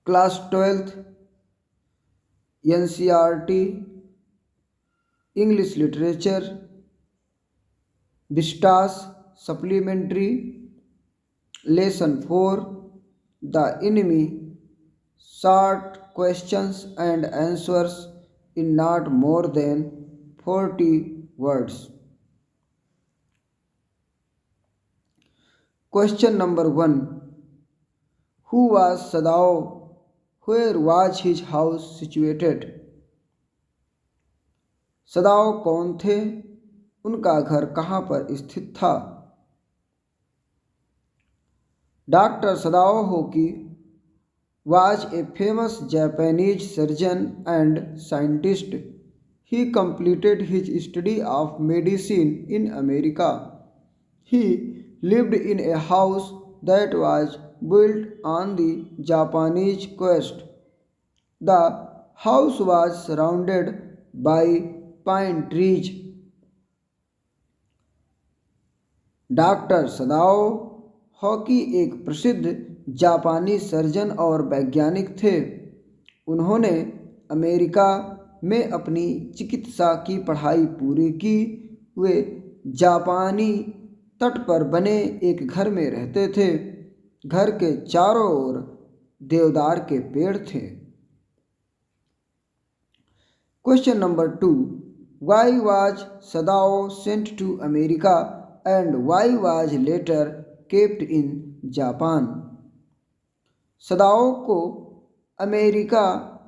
Class 12th, NCERT, English Literature, Vistas Supplementary, Lesson 4, The Enemy, Short questions and answers in not more than 40 words. Question number 1. Who was Sadao? Where was his house situated? सदाओ कौन थे? उनका घर कहाँ पर स्थित था? Doctor Sadao hockey was a famous Japanese surgeon and scientist. He completed his study of medicine in America. He lived in a house that was built on the Japanese coast. The house was surrounded by pine trees. Doctor Sadao hockey एक प्रसिद्ध जापानी surgeon और वैज्ञानिक थे। उन्होंने America में अपनी चिकित्सा की पढ़ाई पूरी की। वे जापानी तट पर बने एक घर में रहते थे। घर के चारों ओर देवदार के पेड़ थे। Question number 2. Why was Sadao sent to America and why was later kept in Japan? सदाओ को अमेरिका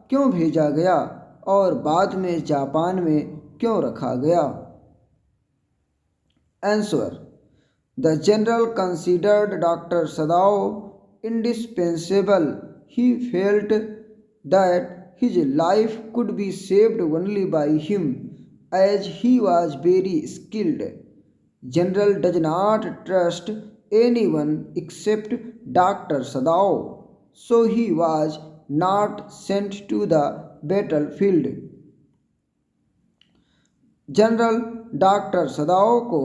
क्यों भेजा गया और बाद में जापान में क्यों रखा गया? Answer. The general considered Dr. Sadao indispensable. He felt that his life could be saved only by him, as he was very skilled. General does not trust anyone except Dr. Sadao, so he was not sent to the battlefield. General doctor सदाओ को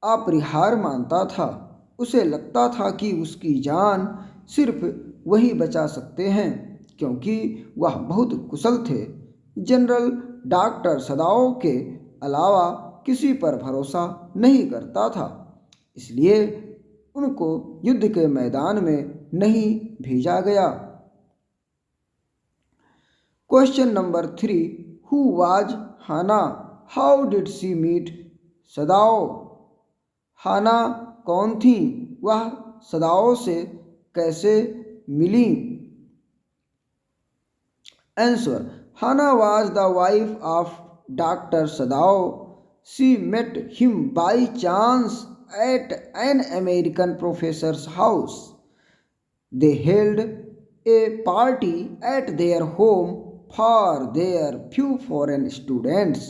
अपरिहार्य मानता था। उसे लगता था कि उसकी जान सिर्फ वही बचा सकते हैं क्योंकि वह बहुत कुशल थे। जनरल डॉक्टर सदाओ के अलावा किसी पर भरोसा नहीं करता था, इसलिए उनको युद्ध के मैदान में नहीं भेजा गया। Question number 3. Who was Hana? How did she meet Sadao? Hana कौन थी? वह सदाओ से कैसे मिली? Answer. Hana was the wife of doctor Sadao. She met him by chance at an American professor's house. They held a party at their home for their few foreign students.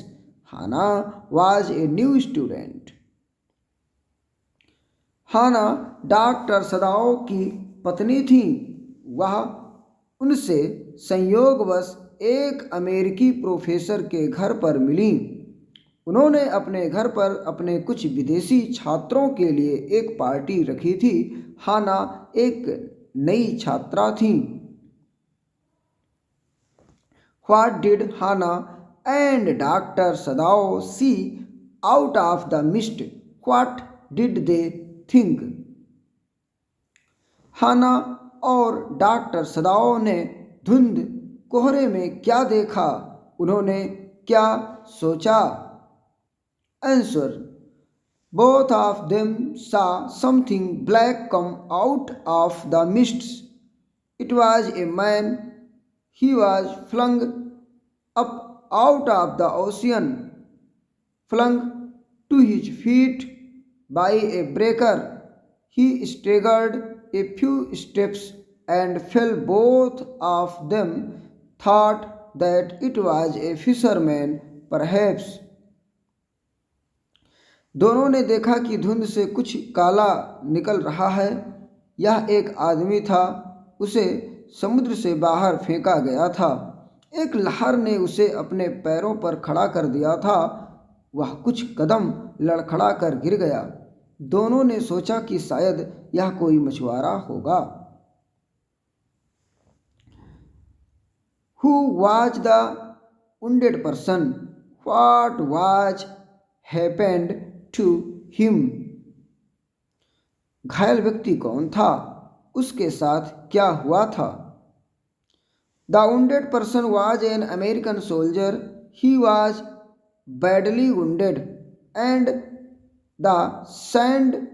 Hannah was a new student. Hana doctor Sadao की पत्नी थी। वह उनसे संयोगवश एक अमेरिकी professor के घर पर मिली। उन्होंने अपने घर पर अपने कुछ विदेशी छात्रों के लिए एक पार्टी रखी थी। हाना एक नई छात्रा थी। What did Hannah and Dr. Sadao see out of the mist? What did they think? हाना और डॉक्टर सदाओ ने धुंध कोहरे में क्या देखा? उन्होंने क्या सोचा? Answer. Both of them saw something black come out of the mists. It was a man. He was flung up out of the ocean, flung to his feet by a breaker. He staggered a few steps and fell. Both of them thought that it was a fisherman, perhaps. दोनों ने देखा कि धुंध से कुछ काला निकल रहा है। यह एक आदमी था। उसे समुद्र से बाहर फेंका गया था। एक लहर ने उसे अपने पैरों पर खड़ा कर दिया था। वह कुछ कदम लड़खड़ा कर गिर गया। दोनों ने सोचा कि शायद यह कोई मछुआरा होगा। Who was the wounded person? What was happened to him? घायल व्यक्ति कौन था? उसके साथ क्या हुआ था? The wounded person was an American soldier. He was badly wounded, and the sand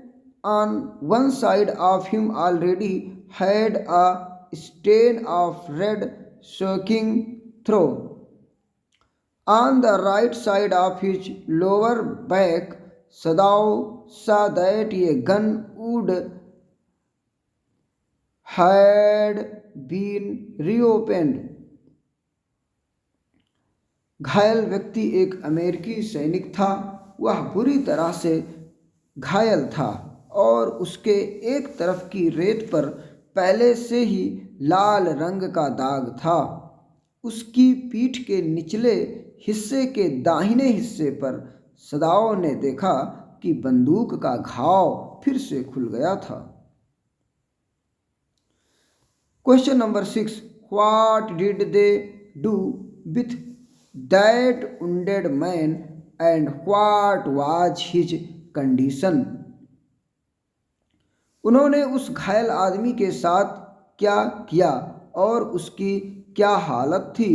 on one side of him already had a stain of red soaking through. On the right side of his lower back, Sadao saw that a gun would had been reopened. घायल व्यक्ति एक अमेरिकी सैनिक था। वह बुरी तरह से घायल था और उसके एक तरफ की रेत पर पहले से ही लाल रंग का दाग था। उसकी पीठ के निचले हिस्से के दाहिने हिस्से पर सदाओ ने देखा कि बंदूक का घाव फिर से खुल गया था। Question number 6, what did they do with that wounded man and what was his condition? उन्होंने उस घायल आदमी के साथ क्या किया और उसकी क्या हालत थी?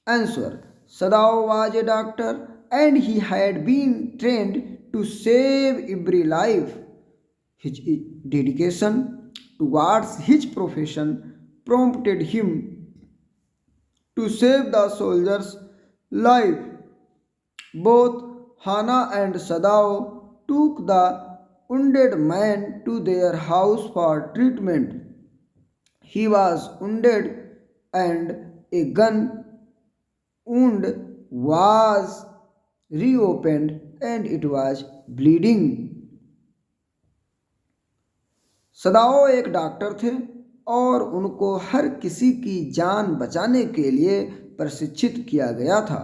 Answer, Sadao was a doctor and he had been trained to save every life. His dedication towards his profession prompted him to save the soldier's life. Both Hana and Sadao took the wounded man to their house for treatment. He was wounded and a gun wound was reopened and it was bleeding. सदाओ एक doctor थे और उनको हर किसी की जान बचाने के लिए प्रशिक्षित किया गया था।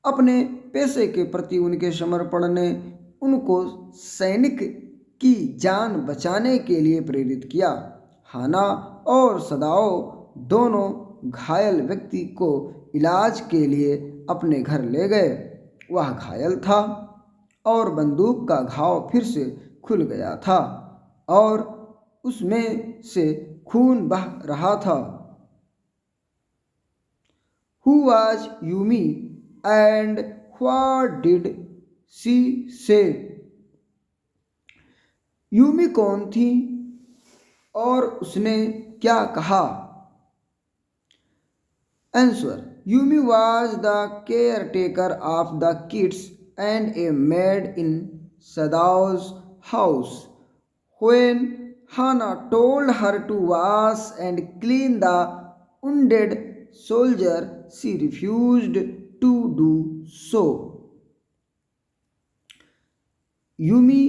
अपने पेशे के प्रति उनके समर्पण ने उनको सैनिक की जान बचाने के लिए प्रेरित किया। हाना और सदाओ दोनों घायल व्यक्ति को इलाज के लिए अपने घर ले गए। वह घायल था और बंदूक का घाव फिर से खुल गया था और उसमें से खून बह रहा था। Who was Yumi and what did she say? Yumi कौन थी और उसने क्या कहा? Answer, Yumi was the caretaker of the kids and a maid in Sadao's house. When Hana told her to wash and clean the wounded soldier, she refused to do so. Yumi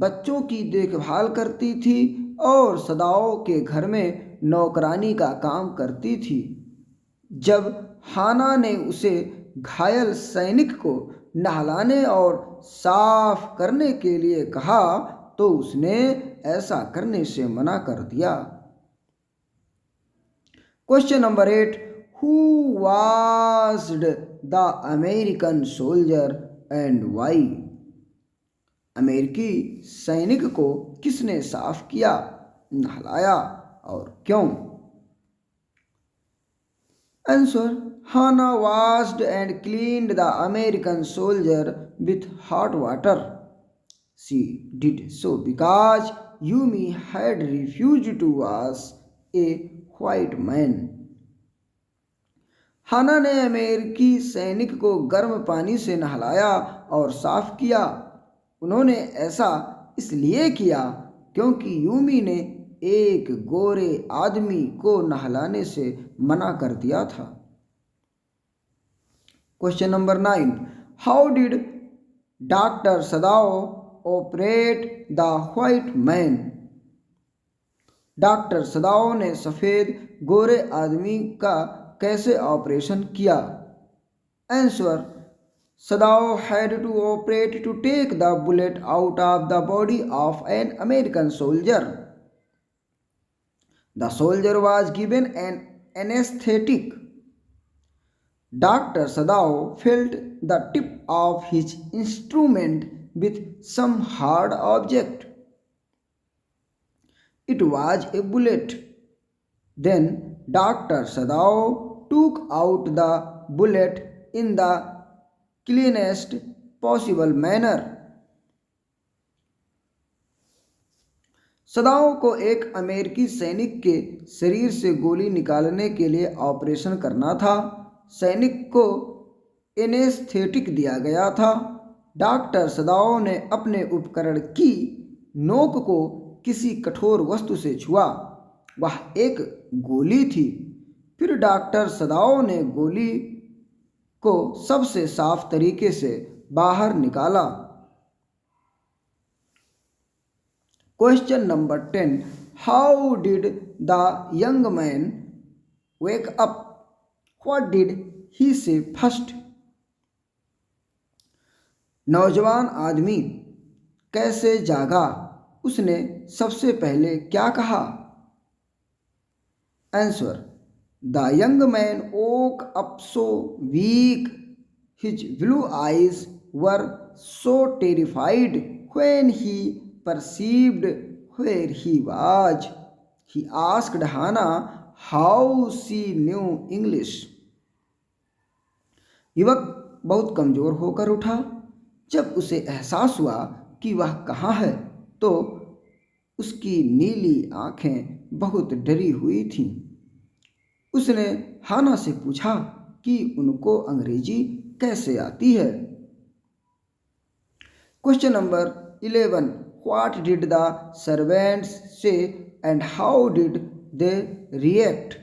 बच्चों की देखभाल करती थी और सदाओ के घर में नौकरानी का काम करती थी। जब हाना ने उसे घायल सैनिक को नहलाने और साफ करने के लिए कहा तो उसने ऐसा करने से मना कर दिया। Question number 8, who washed the American soldier and why? अमेरिकी सैनिक को किसने साफ किया, नहलाया और क्यों? Answer, Hana washed and cleaned the American soldier with hot water. She did so because Yumi had refused to wash a white man. हाना ने अमेरिकी सैनिक को गर्म पानी से नहलाया और साफ किया। उन्होंने ऐसा इसलिए किया क्योंकि यूमी ने एक गोरे आदमी को नहलाने से मना कर दिया था। Question number 9, how did doctor Sadao operate the white man? Doctor सदाओ ने सफ़ेद गोरे आदमी का कैसे ऑपरेशन किया? Answer, Sadao had to operate to take the bullet out of the body of an American soldier. The soldier was given an anesthetic Dr. Sadao felt the tip of his instrument with some hard object. It was a bullet. Then Dr. Sadao took out the bullet in the cleanest possible manner. सदाओं को एक अमेरिकी सैनिक के शरीर से गोली निकालने के लिए ऑपरेशन करना था। सैनिक को एनेस्थेटिक दिया गया था। डॉक्टर सदाओ ने अपने उपकरण की नोक को किसी कठोर वस्तु से छुआ। वह एक गोली थी। फिर डॉक्टर सदाओ ने गोली को सबसे साफ तरीके से बाहर निकाला। Question number 10. How did the young man wake up? What did he say first? नौजवान आदमी कैसे जागा? उसने सबसे पहले क्या कहा? Answer. The young man woke up so weak. His blue eyes were so terrified when he perceived where he was. He asked Hannah how she knew English. युवक बहुत कमजोर होकर उठा। जब उसे एहसास हुआ कि वह कहाँ है तो उसकी नीली आंखें बहुत डरी हुई थीं। उसने हाना से पूछा कि उनको अंग्रेजी कैसे आती है। Question number 11. What did the servants say and how did they react?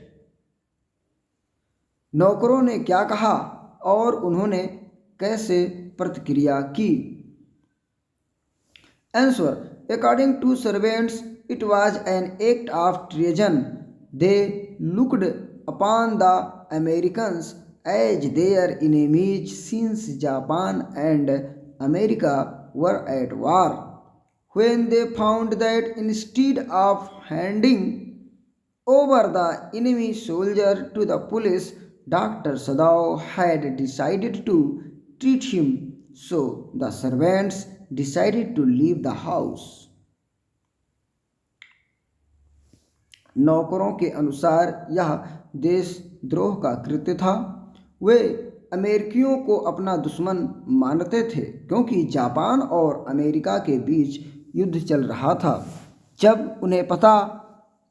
नौकरों ने क्या कहा और उन्होंने कैसे प्रतिक्रिया की? Answer. According to servants, it was an act of treason. They looked upon the Americans as their enemies since Japan and America were at war. When they found that instead of handing over the enemy soldier to the police, Dr. Sadao had decided to treat him, so the servants decided to leave the house. नौकरों के अनुसार यह देशद्रोह का कृत्य था। वे अमेरिकियों को अपना दुश्मन मानते थे क्योंकि जापान और अमेरिका के बीच युद्ध चल रहा था। जब उन्हें पता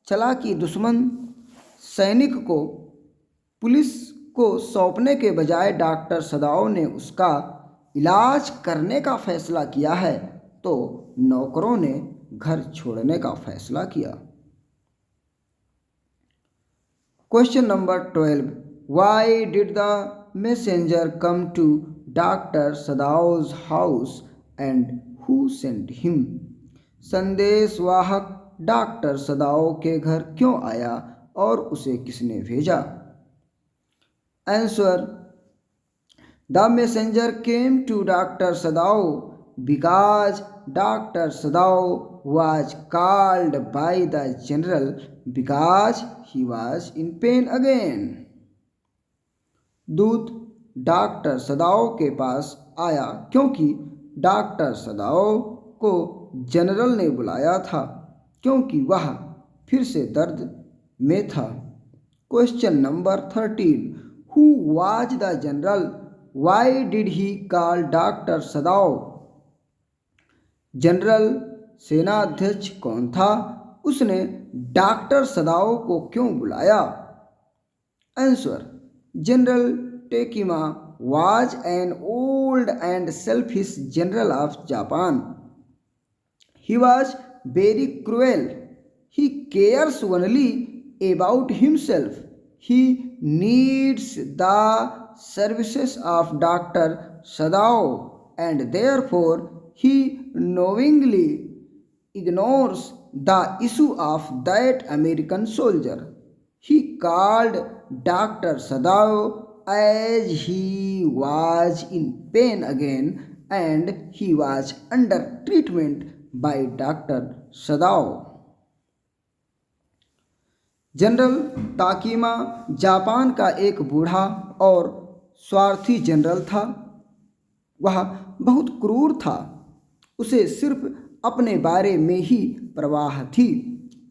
चला कि दुश्मन सैनिक को पुलिस को सौंपने के बजाय डॉक्टर सदाओ ने उसका इलाज करने का फैसला किया है तो नौकरों ने घर छोड़ने का फैसला किया। Question number 12. Why did the messenger come to Dr. Sadao's house and who sent him? संदेशवाहक डॉक्टर सदाओ के घर क्यों आया और उसे किसने भेजा? Answer. The messenger came to Dr. Sadao because Dr. Sadao was called by the general because he was in pain again. दूत डॉक्टर सदाओ के पास आया क्योंकि डॉक्टर सदाओ को जनरल ने बुलाया था क्योंकि वह फिर से दर्द में था। Question number 13. Who was the general? Why did he call Dr. Sadao? General सेनाध्यक्ष कौन था? उसने डॉक्टर सदाओ को क्यों बुलाया? Answer. General Tekima was an old and selfish general of Japan. He was very cruel. He cares only about himself. He needs the services of Dr. Sadao and therefore he knowingly ignores the issue of that American soldier. He called Dr. Sadao as he was in pain again and he was under treatment by Dr. Sadao. General Takima Japan का एक बूढ़ा और स्वार्थी general था। वह बहुत क्रूर था। उसे सिर्फ अपने बारे में ही परवाह थी।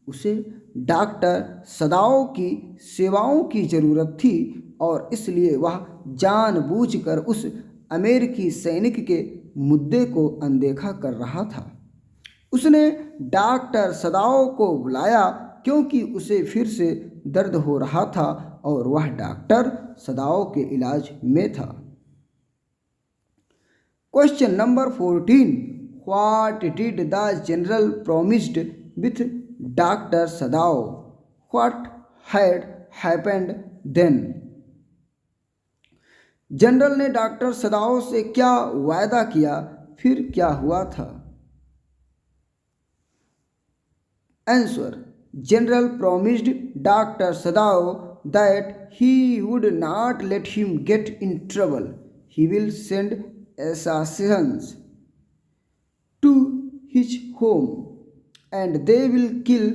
उसे डॉक्टर सदाओ की सेवाओं की ज़रूरत थी और इसलिए वह जानबूझकर उस अमेरिकी सैनिक के मुद्दे को अनदेखा कर रहा था। उसने डॉक्टर सदाओ को बुलाया क्योंकि उसे फिर से दर्द हो रहा था और वह डॉक्टर सदाओ के इलाज में था। Question number 14, what did the general promised with doctor Sadao? What had happened then? General ने डॉक्टर सदाओ से क्या वायदा किया, फिर क्या हुआ था? Answer, general promised Dr. Sadao that he would not let him get in trouble. He will send assassins to his home and they will kill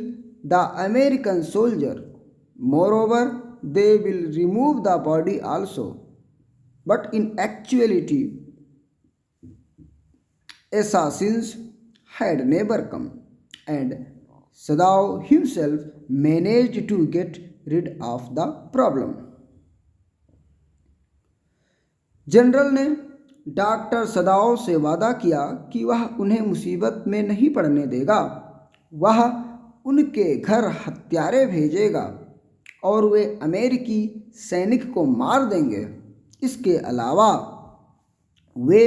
the American soldier. Moreover, they will remove the body also. But in actuality, assassins had never come and Sadao himself managed to get rid of the problem. General ने doctor Sadao से वादा किया कि वह उन्हें मुसीबत में नहीं पड़ने देगा। वह उनके घर हत्यारे भेजेगा और वे अमेरिकी सैनिक को मार देंगे। इसके अलावा वे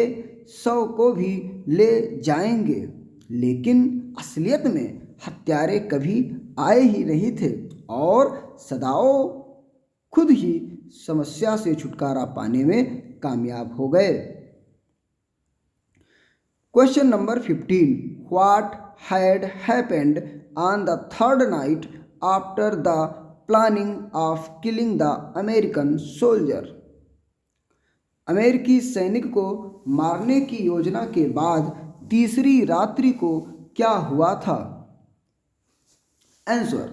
शव को भी ले जाएंगे, लेकिन असलियत में हत्यारे कभी आए ही नहीं थे और सदाओ खुद ही समस्या से छुटकारा पाने में कामयाब हो गए। Question number 15, what had happened on the third night after the planning of killing the American soldier? अमेरिकी सैनिक को मारने की योजना के बाद तीसरी रात्रि को क्या हुआ था? Answer,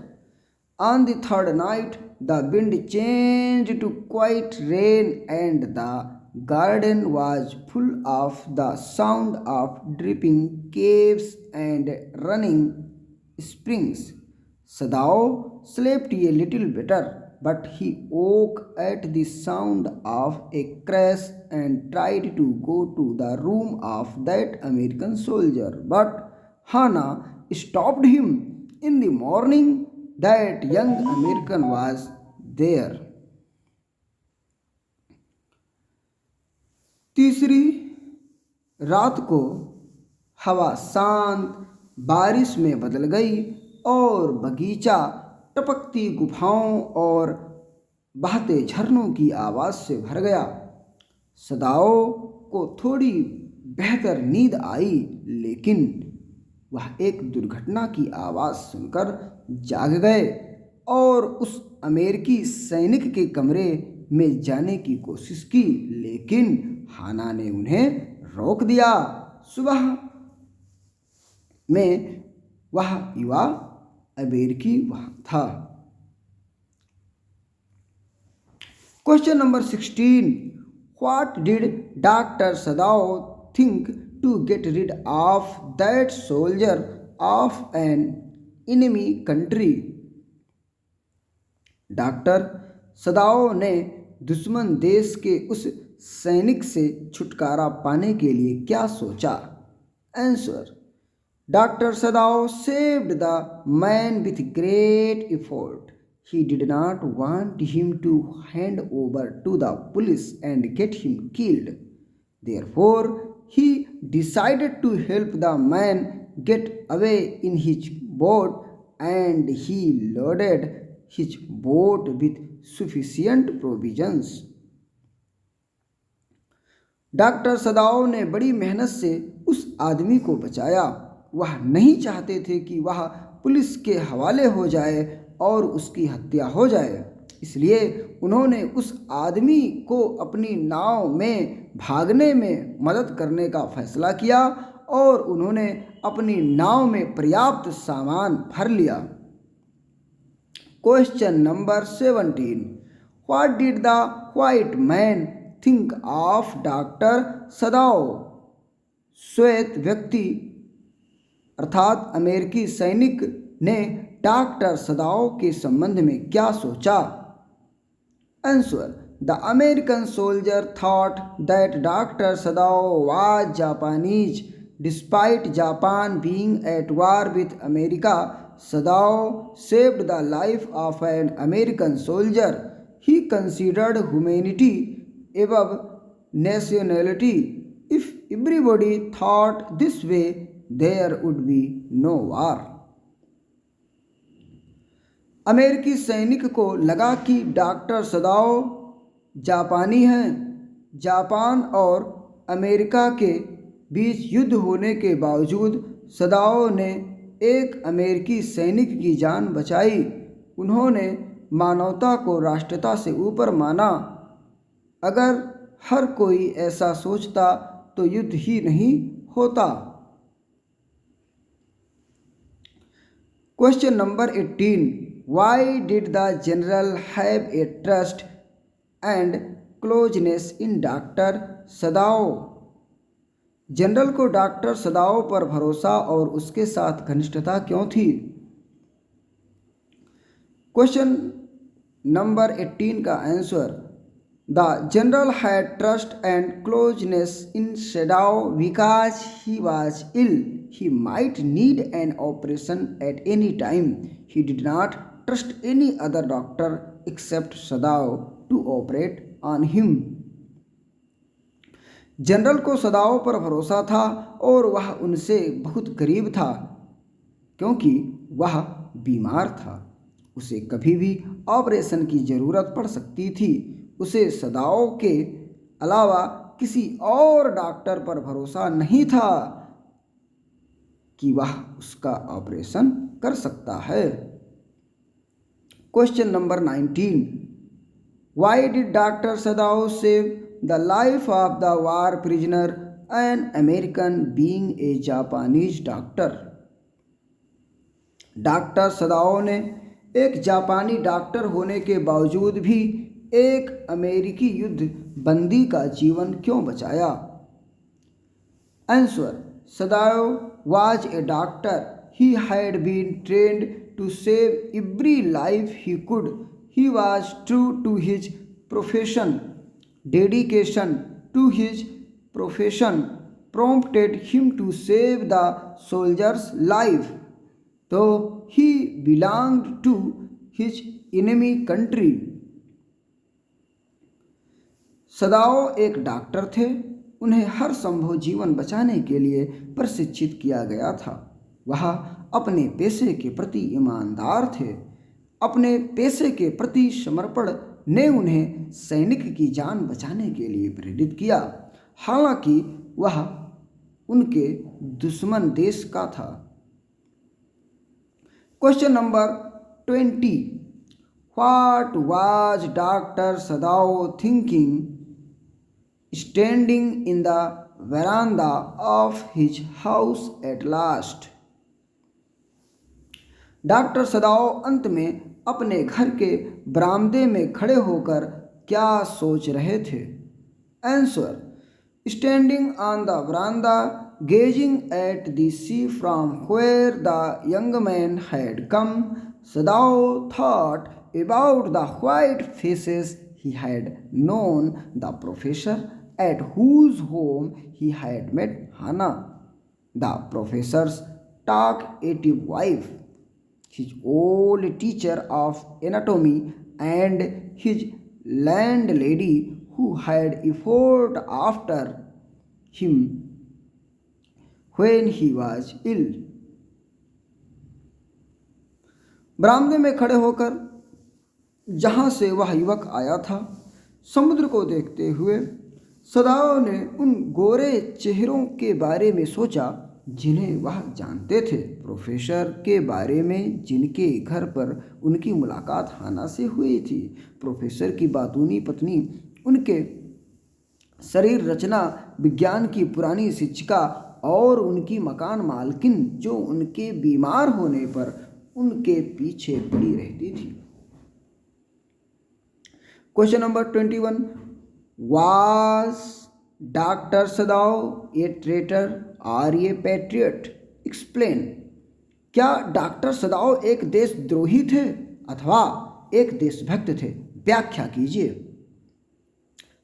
on the third night the wind changed to quiet rain and the garden was full of the sound of dripping caves and running springs. Sadao slept a little better, but he woke at the sound of a crash and tried to go to the room of that American soldier. But Hannah stopped him. In the morning, that young American was there. तीसरी रात को हवा शांत बारिश में बदल गई और बगीचा टपकती गुफाओं और बहते झरनों की आवाज़ से भर गया। सदाओ को थोड़ी बेहतर नींद आई, लेकिन वह एक दुर्घटना की आवाज़ सुनकर जाग गए और उस अमेरिकी सैनिक के कमरे में जाने की कोशिश की, लेकिन हाना ने उन्हें रोक दिया। सुबह में वह युवा अमेरिकी वहाँ था। Question number 16, what did doctor Sadao think to get rid of that soldier of an enemy country? Doctor सदाओ ने दुश्मन देश के उस सैनिक से छुटकारा पाने के लिए क्या सोचा? Answer, doctor Sadao saved the man with great effort. He did not want him to hand over to the police and get him killed. Therefore, he decided to help the man get away in his boat and he loaded his boat with sufficient provisions. Doctor सदाओ ने बड़ी मेहनत से उस आदमी को बचाया। वह नहीं चाहते थे कि वह पुलिस के हवाले हो जाए और उसकी हत्या हो जाए, इसलिए उन्होंने उस आदमी को अपनी नाव में भागने में मदद करने का फैसला किया और उन्होंने अपनी नाव में पर्याप्त सामान भर लिया। Question number 17, what did the white man think of doctor सदाओ? श्वेत व्यक्ति अर्थात अमेरिकी सैनिक ने डॉक्टर सदाओ के संबंध में क्या सोचा? Answer: the American soldier thought that doctor Sadao was Japanese despite Japan being at war with America. Sadao saved the life of an American soldier. He considered humanity above nationality. If everybody thought this way, there would be no war. अमेरिकी सैनिक को लगा कि doctor सदाओ जापानी हैं. Japan और America के बीच युद्ध होने के बावजूद सदाओ ने एक अमेरिकी सैनिक की जान बचाई. उन्होंने मानवता को राष्ट्रता से ऊपर माना. अगर हर कोई ऐसा सोचता तो युद्ध ही नहीं होता. Question number 18. Why did the general have a trust and closeness in doctor Sadao? General को डॉक्टर सदाओ पर भरोसा और उसके साथ घनिष्ठता क्यों थी? क्वेश्चन नंबर 18 का answer: the general had trust and closeness in Sadao because he was ill. He might need an operation at any time. He did not trust any other doctor except Sadao to operate on him. General को Sadao पर भरोसा था और वह उनसे बहुत करीब था क्योंकि वह बीमार था. उसे कभी भी ऑपरेशन की ज़रूरत पड़ सकती थी. उसे सदाओ के अलावा किसी और डॉक्टर पर भरोसा नहीं था कि वह उसका ऑपरेशन कर सकता है. Question number 19. Why did doctor Sadao save the life of the war prisoner, an American being a Japanese doctor? Doctor सदाओ ने एक जापानी डॉक्टर होने के बावजूद भी एक अमेरिकी युद्ध बंदी का जीवन क्यों बचाया? Answer: Sadao was a doctor. He had been trained to save every life he could. He was true to his profession. Dedication to his profession prompted him to save the soldier's life, though he belonged to his enemy country. सदाओ एक doctor थे. उन्हें हर संभव जीवन बचाने के लिए प्रशिक्षित किया गया था. वह अपने पेशे के प्रति ईमानदार थे. अपने पेशे के प्रति समर्पण ने उन्हें सैनिक की जान बचाने के लिए प्रेरित किया, हालांकि वह उनके दुश्मन देश का था. Question number 20. What was doctor Sadao thinking standing in the veranda of his house at last? Doctor सदाओ अंत में अपने घर के बरामदे में खड़े होकर क्या सोच रहे थे? Answer: standing on the veranda gazing at the sea from where the young man had come, Sadao thought about the white faces he had known, the professor at whose home he had met Hannah, the professor's talkative wife, his old teacher of anatomy, and his landlady who had effort after him when he was ill. बरामदे में खड़े होकर जहाँ से वह युवक आया था, समुद्र को देखते हुए सदाओ ने उन गोरे चेहरों के बारे में सोचा जिन्हें वह जानते थे, प्रोफेसर के बारे में जिनके घर पर उनकी मुलाकात हाना से हुई थी, प्रोफेसर की बातूनी पत्नी, उनके शरीर रचना विज्ञान की पुरानी शिक्षिका और उनकी मकान मालकिन जो उनके बीमार होने पर उनके पीछे पड़ी रहती थी. Question number 21. Was Dr. Sadao a traitor or a patriot? Explain. क्या डॉक्टर सदाओ एक देशद्रोही थे अथवा एक देशभक्त थे? व्याख्या कीजिए।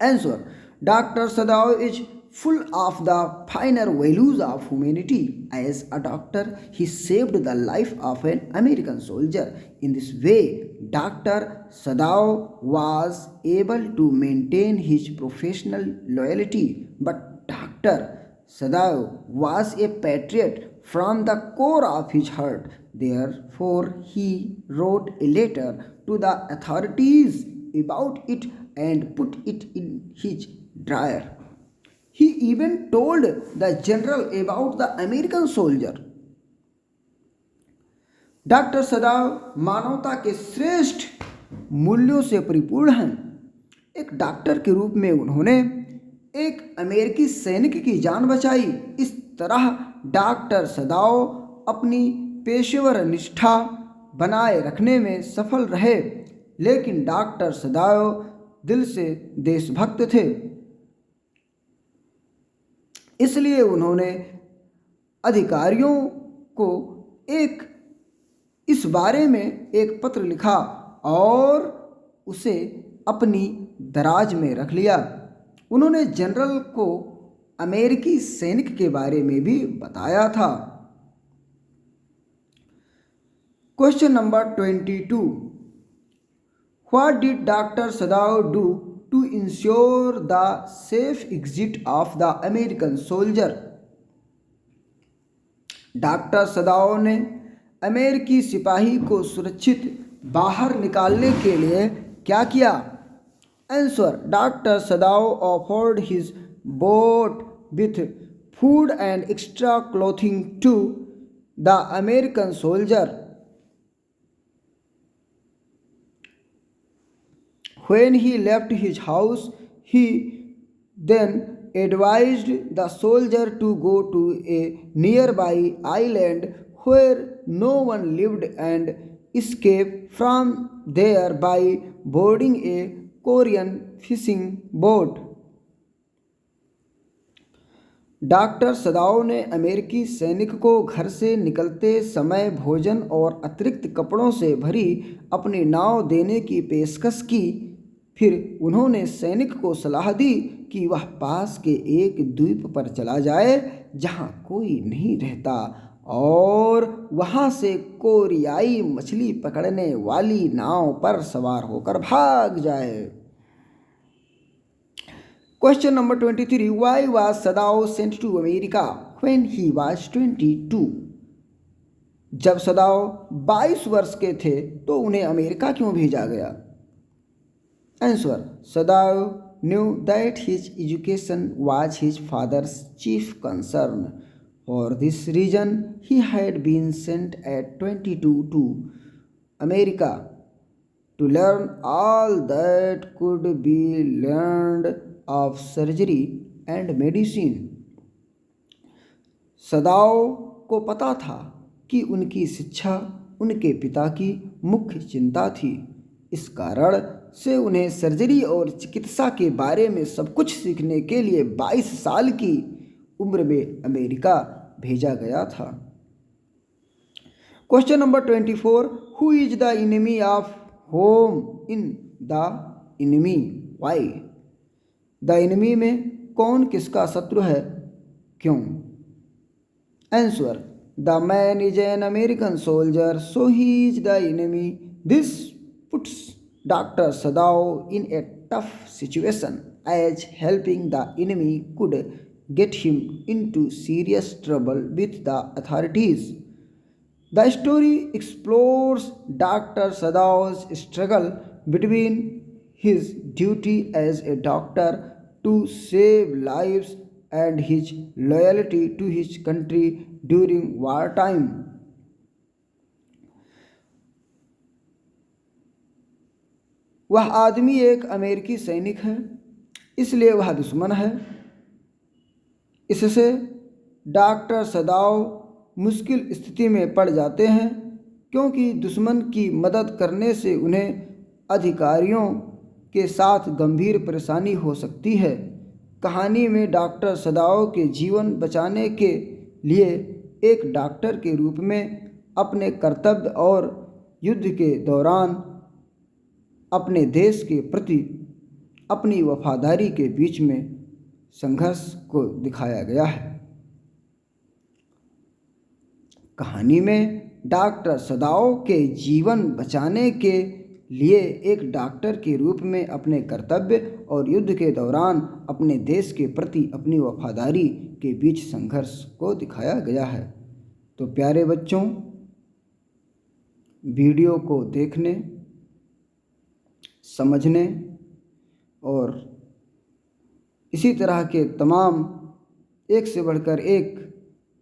Answer. Dr. Sadao is full of the finer values of humanity. As a doctor, he saved the life of an American soldier. In this way, Dr. Sadao was able to maintain his professional loyalty. But Dr. Sadao was a patriot from the core of his heart. Therefore, he wrote a letter to the authorities about it and put it in his drawer. He even told the general about the American soldier. Doctor सदाव मानवता के श्रेष्ठ मूल्यों से परिपूर्ण हैं। एक doctor के रूप में उन्होंने एक अमेरिकी सैनिक की जान बचाई। इस तरह डॉक्टर सदाव अपनी पेशेवर निष्ठा बनाए रखने में सफल रहे, लेकिन डॉक्टर सदाव दिल से देशभक्त थे। इसलिए उन्होंने अधिकारियों को इस बारे में एक पत्र लिखा और उसे अपनी दराज में रख लिया। उन्होंने जनरल को अमेरिकी सैनिक के बारे में भी बताया था। Question number 22। What did Dr. Sadao do to ensure the safe exit of the American soldier? Doctor सदाओ ने अमेरिकी सिपाही को सुरक्षित बाहर निकालने के लिए क्या किया? Answer. Dr. Sadao offered his boat with food and extra clothing to the American soldier. When he left his house, he then advised the soldier to go to a nearby island where no one lived and escape from there by boarding a Korean fishing boat. Doctor सदाओ ने अमेरिकी सैनिक को घर से निकलते समय भोजन और अतिरिक्त कपड़ों से भरी अपनी नाव देने की पेशकश की। फिर उन्होंने सैनिक को सलाह दी कि वह पास के एक द्वीप पर चला जाए जहां कोई नहीं रहता और वहां से कोरियाई मछली पकड़ने वाली नाव पर सवार होकर भाग जाए। Question number 23। Why was Sadao sent to America when he was 22? जब सदाओ 22 वर्ष के थे तो उन्हें अमेरिका क्यों भेजा गया? Answer. Sadao knew that his education was his father's chief concern. For this reason, he had been sent at 22 to America to learn all that could be learned of surgery and medicine. सदाओ को पता था कि उनकी शिक्षा उनके पिता की मुख्य चिंता थी। इस कारण से उन्हें सर्जरी और चिकित्सा के बारे में सब कुछ सीखने के लिए 22 साल की उम्र में अमेरिका भेजा गया था। Question number 24। Who is the enemy of whom in the enemy? Why? The enemy में कौन किसका शत्रु है? क्यों? Answer. The man is an American soldier, so he is the enemy. This puts Dr. Sadao in a tough situation, as helping the enemy could get him into serious trouble with the authorities. The story explores Dr. Sadao's struggle between his duty as a doctor to save lives and his loyalty to his country during wartime. वह आदमी एक अमेरिकी सैनिक है, इसलिए वह दुश्मन है। इससे डॉक्टर सदाओ मुश्किल स्थिति में पड़ जाते हैं, क्योंकि दुश्मन की मदद करने से उन्हें अधिकारियों के साथ गंभीर परेशानी हो सकती है। कहानी में डॉक्टर सदाओ के जीवन बचाने के लिए एक डॉक्टर के रूप में अपने कर्तव्य और युद्ध के दौरान अपने देश के प्रति अपनी वफादारी के बीच में संघर्ष को दिखाया गया है। कहानी में डॉक्टर सदाओ के जीवन बचाने के लिए एक डॉक्टर के रूप में अपने कर्तव्य और युद्ध के दौरान अपने देश के प्रति अपनी वफादारी के बीच संघर्ष को दिखाया गया है। तो प्यारे बच्चों, वीडियो को देखने, समझने और इसी तरह के तमाम एक से बढ़कर एक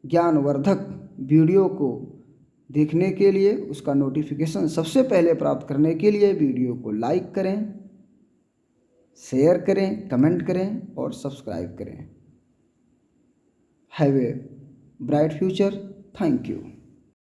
ज्ञानवर्धक वीडियो को देखने के लिए, उसका नोटिफिकेशन सबसे पहले प्राप्त करने के लिए वीडियो को लाइक करें, शेयर करें, कमेंट करें और सब्सक्राइब करें। Have a bright future. Thank you.